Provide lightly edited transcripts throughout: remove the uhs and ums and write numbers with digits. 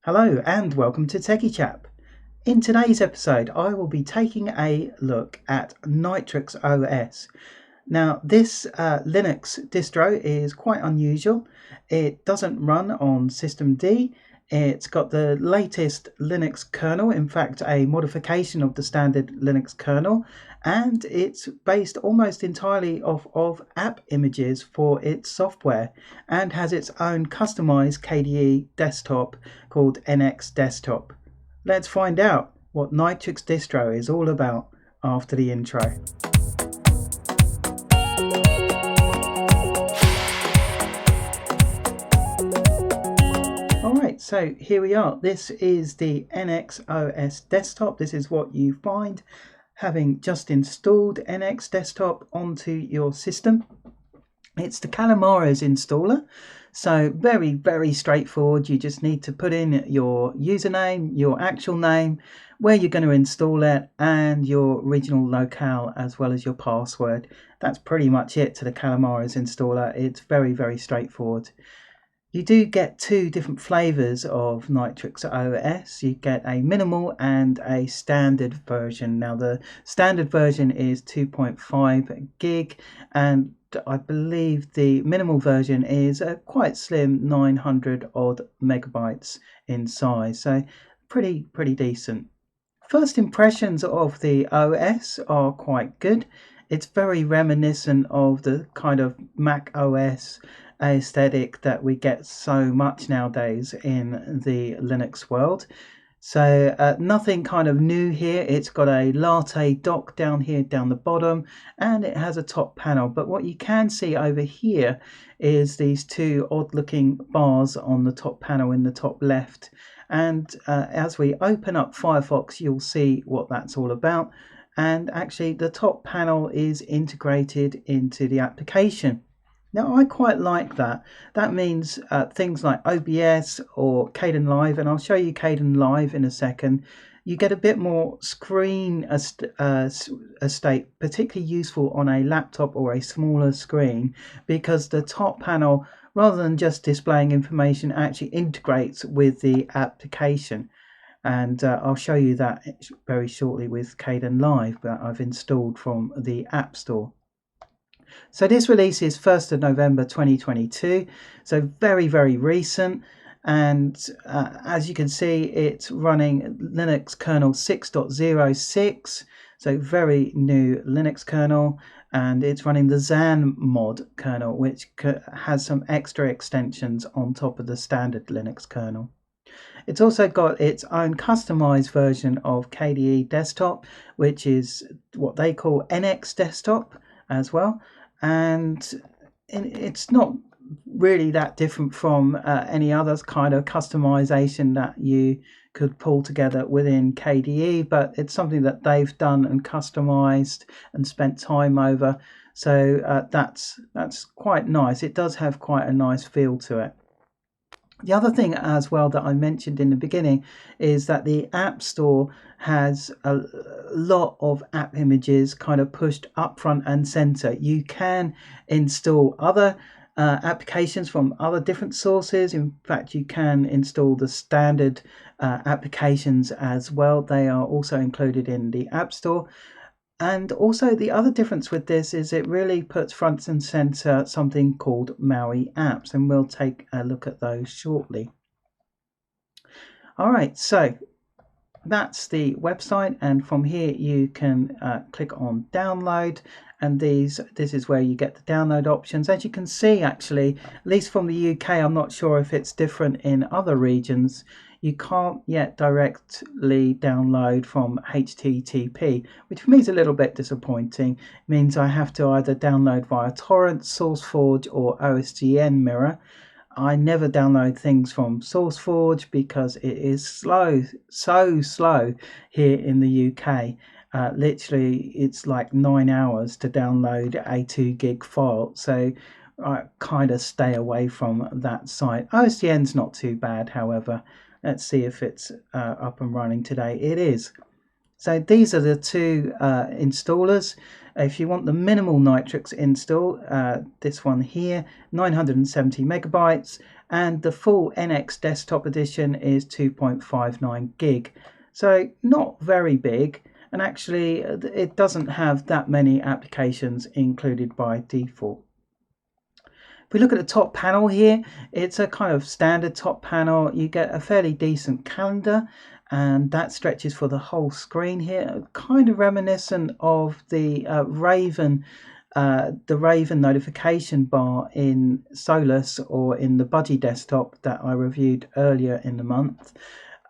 Hello and welcome to Techiechap. In today's episode I will be taking a look at Nitrux OS. Now this Linux distro is quite unusual. It doesn't run on System D. It's got the latest Linux kernel, in fact a modification of the standard Linux kernel, and it's based almost entirely off of app images for its software and has its own customized KDE desktop called NX Desktop. Let's find out what Nitrux distro is all about after the intro. Alright, so here we are. This is the NX OS desktop. This is what you find having just installed NX Desktop onto your system. It's the Calamares installer, so very straightforward. You just need to put in your username, your actual name, where you're going to install it, and your regional locale as well as your password. That's pretty much it to the Calamares installer. It's very straightforward. You do get two different flavors of Nitrux OS. You get a minimal and a standard version. Now the standard version is 2.5 gig, and I believe the minimal version is a quite slim 900 odd megabytes in size, so pretty decent. First impressions of the OS are quite good. It's very reminiscent of the kind of Mac OS aesthetic that we get so much nowadays in the Linux world. So nothing kind of new here. It's got a latte dock down here down the bottom, and it has a top panel, but what you can see over here is these two odd looking bars on the top panel in the top left, and as we open up Firefox you'll see what that's all about. And actually the top panel is integrated into the application. Now I quite like that. That means things like OBS or Kdenlive, and I'll show you Kdenlive in a second, you get a bit more screen estate, particularly useful on a laptop or a smaller screen, because the top panel, rather than just displaying information, actually integrates with the application. And I'll show you that very shortly with Kdenlive that I've installed from the App Store. So this release is 1st of November 2022, so very recent, and as you can see it's running Linux kernel 6.06, so very new Linux kernel, and it's running the Xan mod kernel, which has some extra extensions on top of the standard Linux kernel. It's also got its own customized version of KDE Desktop, which is what they call NX Desktop as well, and it's not really that different from any other kind of customization that you could pull together within KDE, but it's something that they've done and customized and spent time over, so that's quite nice. It does have quite a nice feel to it. The other thing as well that I mentioned in the beginning is that the App Store has a lot of app images kind of pushed up front and center. You can install other applications from other different sources. In fact, you can install the standard applications as well. They are also included in the App Store. And also the other difference with this is it really puts front and center something called Maui apps, and we'll take a look at those shortly. Alright, so that's the website, and from here you can click on download, and this is where you get the download options. As you can see, actually, at least from the UK, I'm not sure if it's different in other regions, you can't yet directly download from HTTP, which for me is a little bit disappointing. It means I have to either download via torrent, SourceForge or OSGN Mirror. I never download things from SourceForge because it is slow, so slow here in the UK. Literally it's like 9 hours to download a 2 gig file, so I kind of stay away from that site. OSGN's not too bad, however. Let's see if it's up and running today. It is. So these are the two installers. If you want the minimal Nitrux install, this one here, 970 megabytes, and the full NX Desktop Edition is 2.59 gig. So not very big, and actually it doesn't have that many applications included by default. If we look at the top panel here, it's a kind of standard top panel. You get a fairly decent calendar, and that stretches for the whole screen here, kind of reminiscent of the Raven notification bar in Solus or in the Budgie desktop that I reviewed earlier in the month.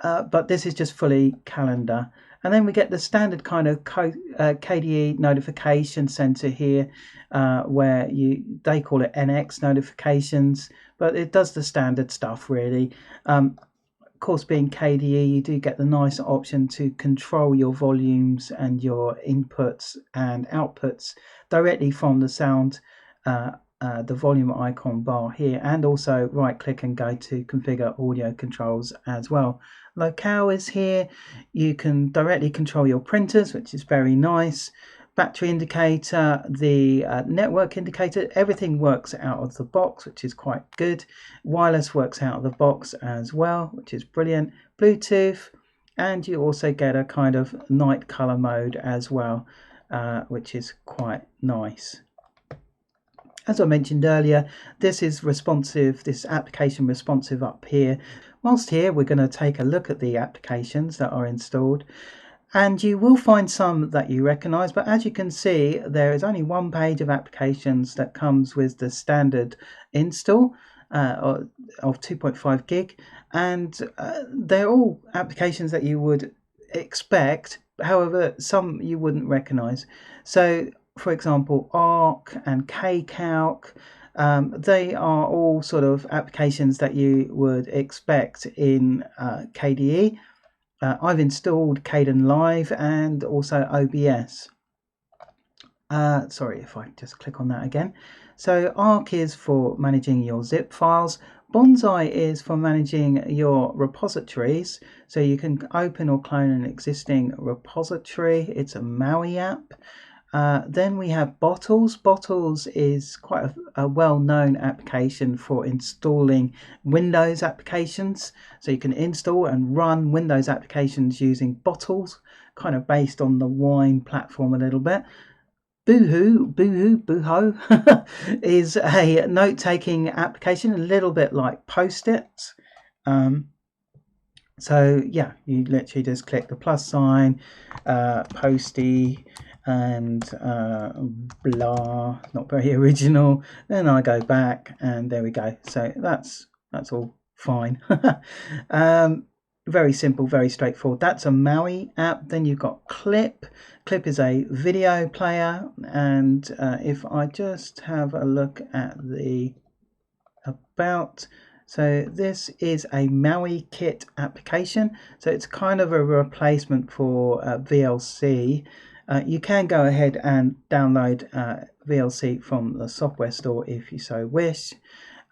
But this is just fully calendar. And then we get the standard kind of KDE notification center here, where they call it NX notifications, but it does the standard stuff really. Of course, being KDE, you do get the nice option to control your volumes and your inputs and outputs directly from the sound, the volume icon bar here, and also right click and go to configure audio controls as well. Locale is here. You can directly control your printers, which is very nice. Battery indicator, the network indicator, everything works out of the box, which is quite good. Wireless works out of the box as well, which is brilliant. Bluetooth, and you also get a kind of night color mode as well, which is quite nice. As I mentioned earlier, this is responsive, this application responsive up here. Whilst here, we're going to take a look at the applications that are installed. And you will find some that you recognize, but as you can see, there is only one page of applications that comes with the standard install of 2.5 gig, and they're all applications that you would expect. However, some you wouldn't recognize. So, for example, Arc and Kcalc, they are all sort of applications that you would expect in KDE. I've installed Kdenlive and also OBS. Sorry if I just click on that again. So Arc is for managing your zip files. Bonsai is for managing your repositories. So you can open or clone an existing repository. It's a MAUI app. Then we have Bottles. Bottles is quite a well-known application for installing Windows applications. So you can install and run Windows applications using Bottles, kind of based on the Wine platform a little bit. Booho is a note-taking application, a little bit like Post-its. So yeah, you literally just click the plus sign, Posty, and blah, not very original. Then I go back and there we go. So that's all fine. Very simple, very straightforward. That's a MAUI app. Then you've got Clip. Clip is a video player, and if I just have a look at the about, so this is a MAUI kit application. So it's kind of a replacement for VLC. You can go ahead and download VLC from the software store if you so wish.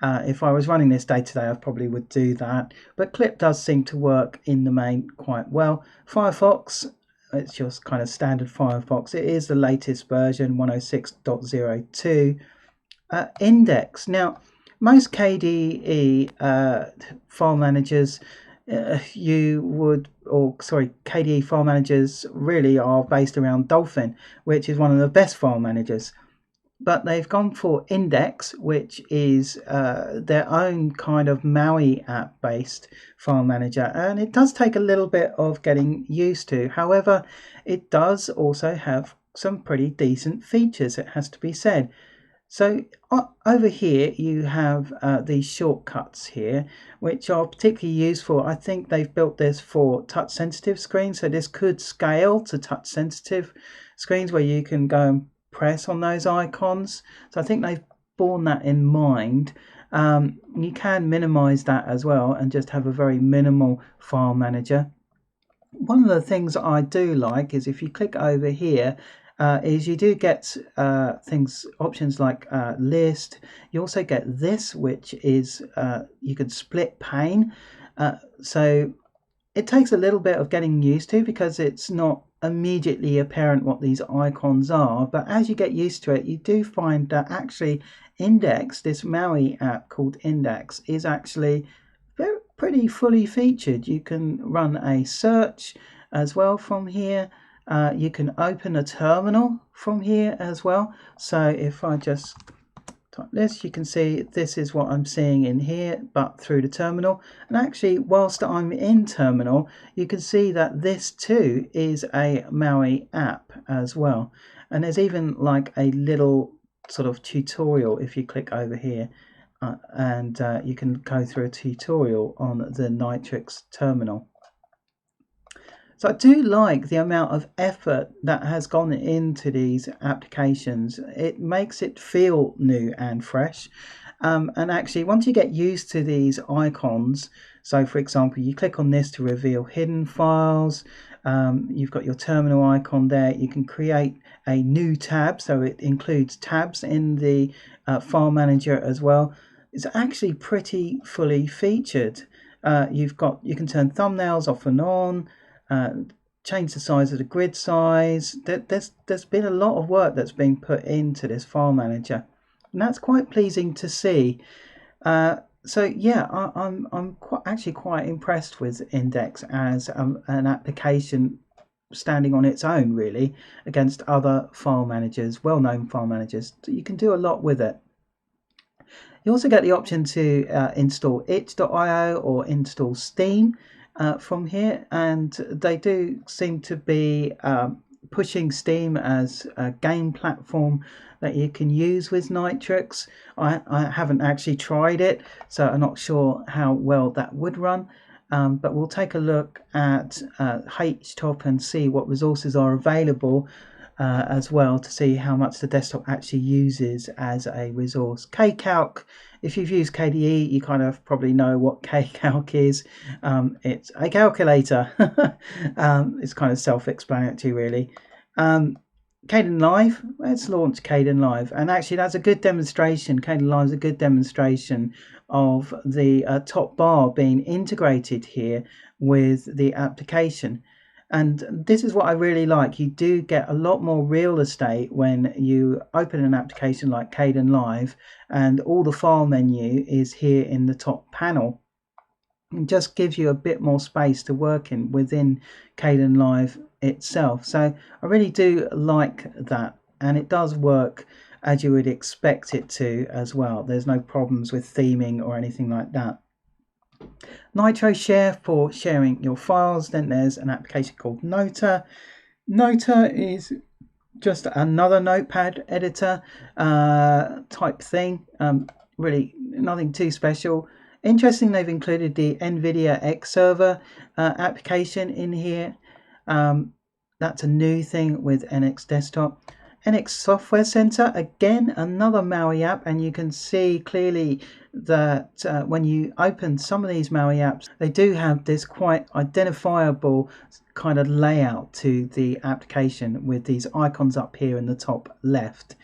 If I was running this day to day, I probably would do that. But Clip does seem to work in the main quite well. Firefox, it's just kind of standard Firefox. It is the latest version, 106.02. Index. Now, most KDE file managers, KDE file managers really are based around Dolphin, which is one of the best file managers. But they've gone for Index, which is their own kind of MAUI app based file manager, and it does take a little bit of getting used to. However, it does also have some pretty decent features, it has to be said. So over here you have these shortcuts here, which are particularly useful. I think they've built this for touch sensitive screens, so this could scale to touch sensitive screens where you can go and press on those icons. So I think they've borne that in mind. You can minimize that as well and just have a very minimal file manager. One of the things I do like is if you click over here, is you do get options like list. You also get this, which is you can split pane. So it takes a little bit of getting used to because it's not immediately apparent what these icons are, but as you get used to it, you do find that actually Index, this Maui app called Index, is actually pretty fully featured. You can run a search as well from here. You can open a terminal from here as well. So if I just type this, you can see this is what I'm seeing in here, but through the terminal. And actually, whilst I'm in terminal, you can see that this too is a Maui app as well. And there's even like a little sort of tutorial if you click over here, and you can go through a tutorial on the Nitrux terminal. So I do like the amount of effort that has gone into these applications. It makes it feel new and fresh. And actually, once you get used to these icons, so for example, you click on this to reveal hidden files. You've got your terminal icon there. You can create a new tab, so it includes tabs in the file manager as well. It's actually pretty fully featured. You can turn thumbnails off and on. Change the size of the grid size. There's been a lot of work that's been put into this file manager, and that's quite pleasing to see. So yeah, I'm actually quite impressed with Index as an application standing on its own, really, against other file managers, well-known file managers. You can do a lot with it. You also get the option to install itch.io or install Steam from here, and they do seem to be pushing Steam as a game platform that you can use with Nitrux. I haven't actually tried it, so I'm not sure how well that would run, but we'll take a look at Techiechap and see what resources are available as well, to see how much the desktop actually uses as a resource. Kcalc, if you've used KDE, you kind of probably know what Kcalc is. It's a calculator. It's kind of self-explanatory, really. Kdenlive, let's launch Kdenlive, and actually that's a good demonstration. Kdenlive is a good demonstration of the top bar being integrated here with the application. And this is what I really like. You do get a lot more real estate when you open an application like Kdenlive, and all the file menu is here in the top panel. It just gives you a bit more space to work in within Kdenlive itself. So I really do like that, and it does work as you would expect it to as well. There's no problems with theming or anything like that. NitroShare for sharing your files. Then there's an application called Nota. Nota is just another notepad editor type thing. Really nothing too special. Interesting, they've included the NVIDIA X Server application in here. That's a new thing with NX Desktop. NX Software Center, again another Maui app, and you can see clearly that when you open some of these Maui apps, they do have this quite identifiable kind of layout to the application with these icons up here in the top left.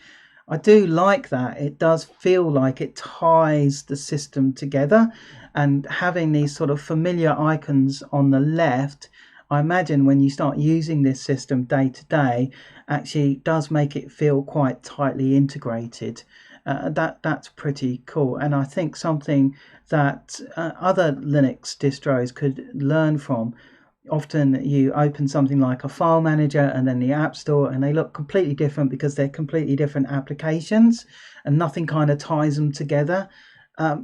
I do like that. It does feel like it ties the system together, and having these sort of familiar icons on the left, I imagine when you start using this system day to day, actually does make it feel quite tightly integrated. That's pretty cool, and I think something that other Linux distros could learn from. Often you open something like a file manager and then the app store, and they look completely different because they're completely different applications and nothing kind of ties them together.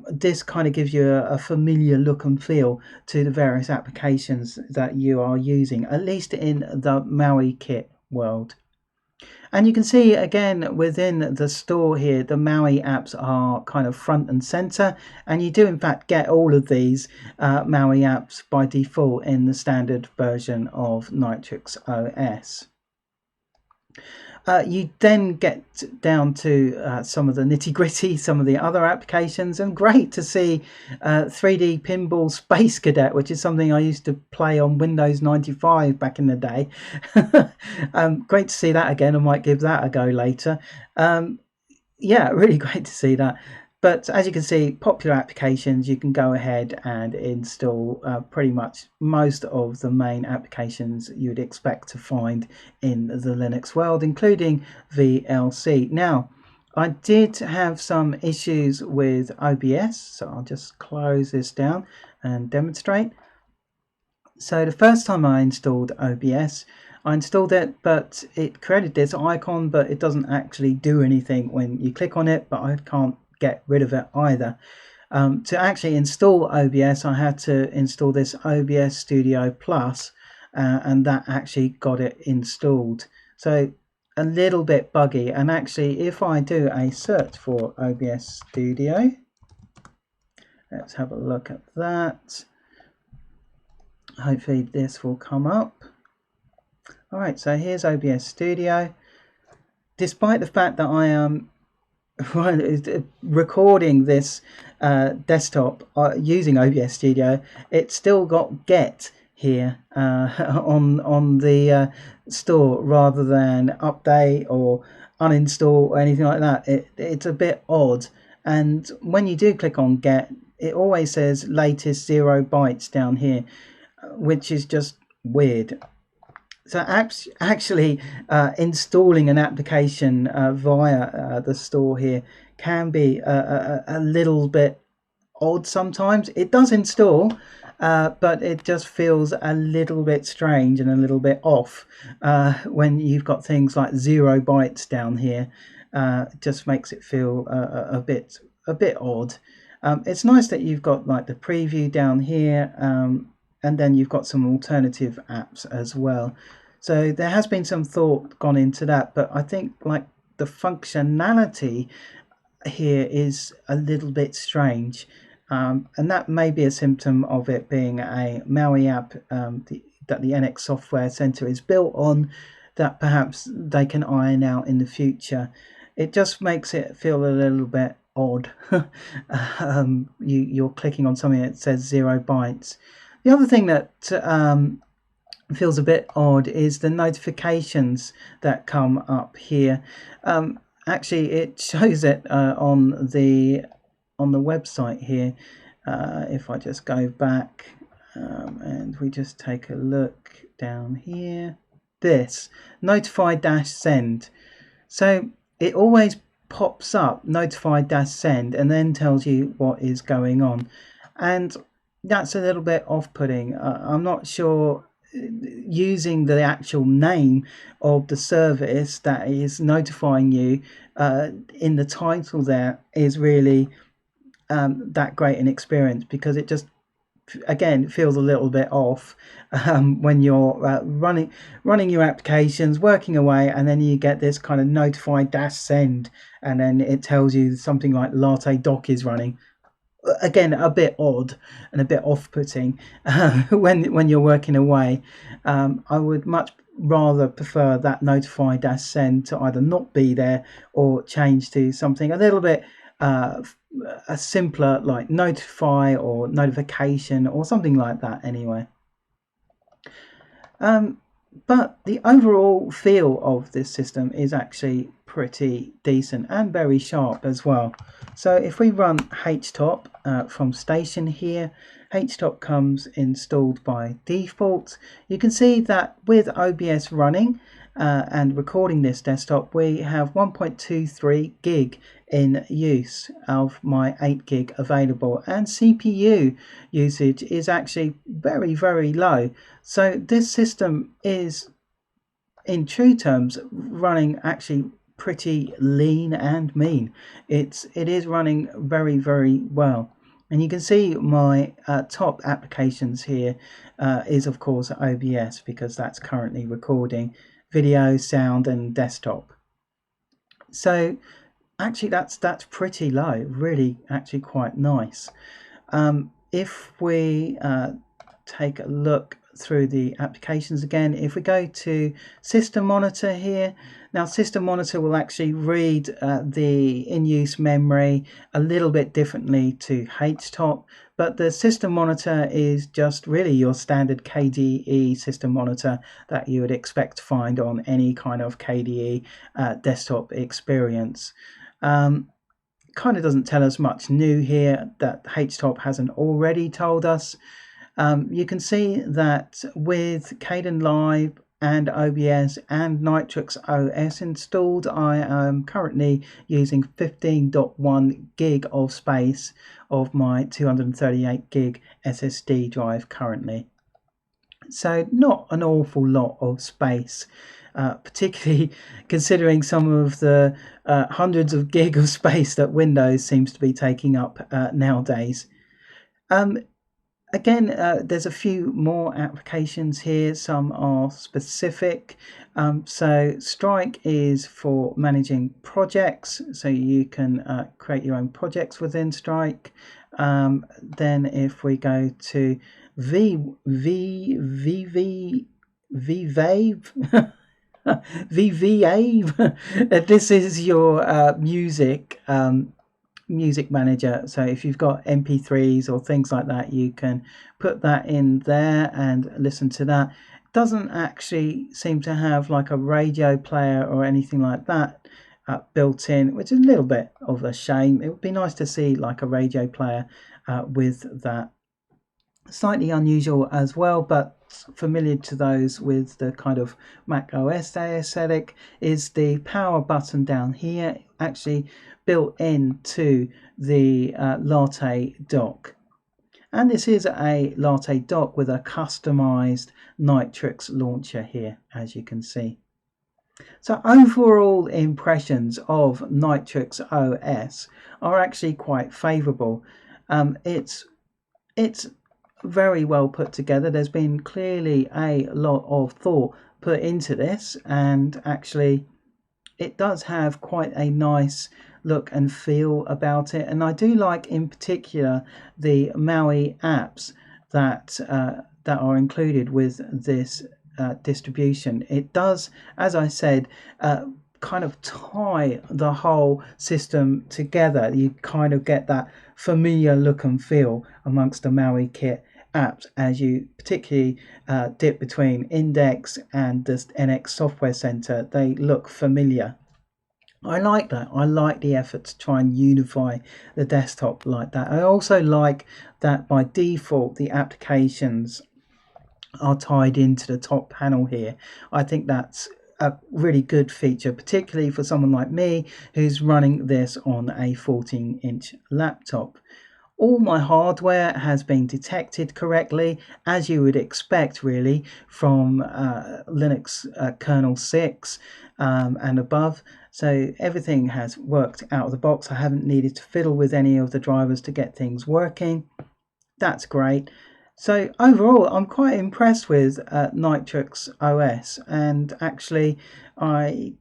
This kind of gives you a familiar look and feel to the various applications that you are using, at least in the Maui kit world. And you can see again within the store here, the Maui apps are kind of front and center, and you do in fact get all of these Maui apps by default in the standard version of Nitrux OS. You then get down to some of the nitty-gritty, some of the other applications, and great to see 3D Pinball Space Cadet, which is something I used to play on Windows 95 back in the day. Great to see that again. I might give that a go later. Yeah, really great to see that. But as you can see, popular applications, you can go ahead and install pretty much most of the main applications you would expect to find in the Linux world, including VLC. Now, I did have some issues with OBS, so I'll just close this down and demonstrate. So the first time I installed OBS, I installed it, but it created this icon, but it doesn't actually do anything when you click on it, but I can't get rid of it either. To actually install OBS, I had to install this OBS Studio Plus, and that actually got it installed. So a little bit buggy. And actually, if I do a search for OBS Studio, let's have a look at that. Hopefully this will come up. All right, so here's OBS Studio. Despite the fact that I am recording this desktop using OBS Studio, it's still got get here on the store rather than update or uninstall or anything like that. It's a bit odd, and when you do click on get, it always says latest 0 bytes down here, which is just weird. So actually installing an application via the store here can be a little bit odd sometimes. It does install, but it just feels a little bit strange and a little bit off when you've got things like 0 bytes down here. It just makes it feel a bit odd. It's nice that you've got like the preview down here, and then you've got some alternative apps as well. So there has been some thought gone into that, but I think like the functionality here is a little bit strange, and that may be a symptom of it being a MAUI app that the NX Software Center is built on, that perhaps they can iron out in the future. It just makes it feel a little bit odd. You're clicking on something that says 0 bytes. The other thing that feels a bit odd is the notifications that come up here. Actually, it shows it on the website here. If I just go back and we just take a look down here, this notify-send. So it always pops up notify-send and then tells you what is going on, and that's a little bit off-putting. I'm not sure using the actual name of the service that is notifying you in the title there is really that great an experience, because it just again feels a little bit off when you're running your applications, working away, and then you get this kind of notify-send, and then it tells you something like latte doc is running. Again, a bit odd and a bit off-putting when you're working away. I would much rather prefer that notify-send to either not be there or change to something a little bit a simpler, like notify or notification or something like that anyway. But the overall feel of this system is actually pretty decent and very sharp as well. So if we run htop from station here, htop comes installed by default. You can see that with OBS running and recording this desktop, we have 1.23 gig in use of my 8 gig available, and CPU usage is actually very, very low. So this system is, in true terms, running actually pretty lean and mean. It is running very, very well. And you can see my top applications here is of course OBS, because that's currently recording video, sound and desktop. So actually that's pretty low, really actually quite nice. If we take a look through the applications again, if we go to System Monitor here, now System Monitor will actually read the in-use memory a little bit differently to htop, but the System Monitor is just really your standard KDE System Monitor that you would expect to find on any kind of KDE desktop experience. kind of doesn't tell us much new here that HTOP hasn't already told us. You can see that with Kdenlive and OBS and Nitrux OS installed, I am currently using 15.1 gig of space of my 238 gig SSD drive currently. So not an awful lot of space, particularly considering some of the hundreds of gig of space that Windows seems to be taking up nowadays. Again, there's a few more applications here. Some are specific. So Strike is for managing projects, so you can create your own projects within Strike. Then if we go to VVAVE, this is your music manager. So if you've got MP3s or things like that, you can put that in there and listen to that. It doesn't actually seem to have like a radio player or anything like that built in, which is a little bit of a shame. It would be nice to see like a radio player with that. Slightly unusual as well, but familiar to those with the kind of Mac OS aesthetic, is the power button down here, actually built into the Latte dock. And this is a Latte dock with a customized Nitrux launcher here, as you can see. So overall impressions of Nitrux OS are actually quite favorable. It's very well put together. There's been clearly a lot of thought put into this, and actually it does have quite a nice look and feel about it. And I do like in particular the MAUI apps that are included with this distribution. It does, as I said, kind of tie the whole system together. You kind of get that familiar look and feel amongst the MAUI kit apps as you particularly dip between Index and the NX Software Center. They look familiar. I like that. I like the effort to try and unify the desktop like that. I also like that by default the applications are tied into the top panel here. I think that's a really good feature, particularly for someone like me who's running this on a 14-inch laptop. All my hardware has been detected correctly, as you would expect really from Linux kernel 6 and above. So everything has worked out of the box. I haven't needed to fiddle with any of the drivers to get things working. That's great. So overall, I'm quite impressed with Nitrux OS, and actually I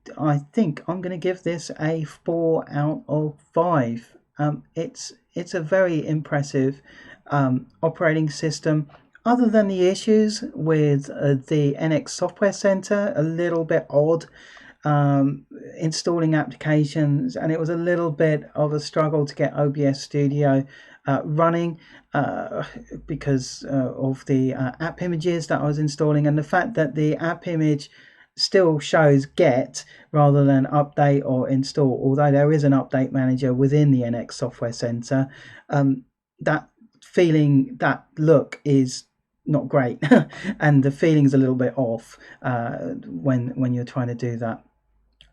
think I'm going to give this a 4 out of 5. It's a very impressive operating system. Other than the issues with the NX Software Center, a little bit odd installing applications, and it was a little bit of a struggle to get OBS Studio running because of the app images that I was installing, and the fact that the app image still shows get rather than update or install, although there is an update manager within the NX Software Center. That feeling, that look is not great and the feeling's a little bit off when you're trying to do that.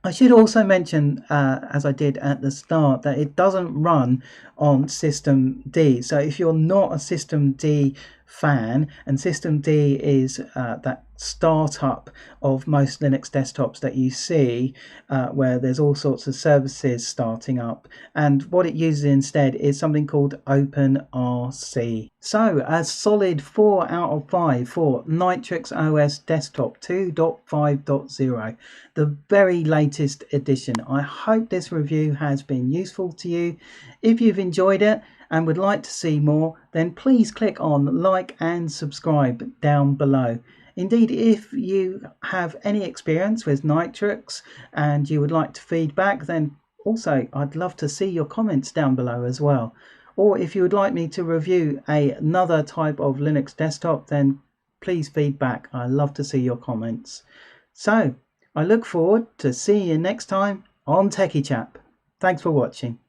I should also mention, as I did at the start, that it doesn't run on System D. So if you're not a System D fan, and System D is that startup of most Linux desktops that you see, where there's all sorts of services starting up, and what it uses instead is something called OpenRC. So a solid 4 out of 5 for Nitrux OS Desktop 2.5.0, the very latest edition. I hope this review has been useful to you. If you've enjoyed it and would like to see more, then please click on like and subscribe down below. Indeed, if you have any experience with Nitrux and you would like to feedback, then also I'd love to see your comments down below as well. Or if you would like me to review another type of Linux desktop, then please feedback. I love to see your comments. So I look forward to seeing you next time on Techiechap. Thanks for watching.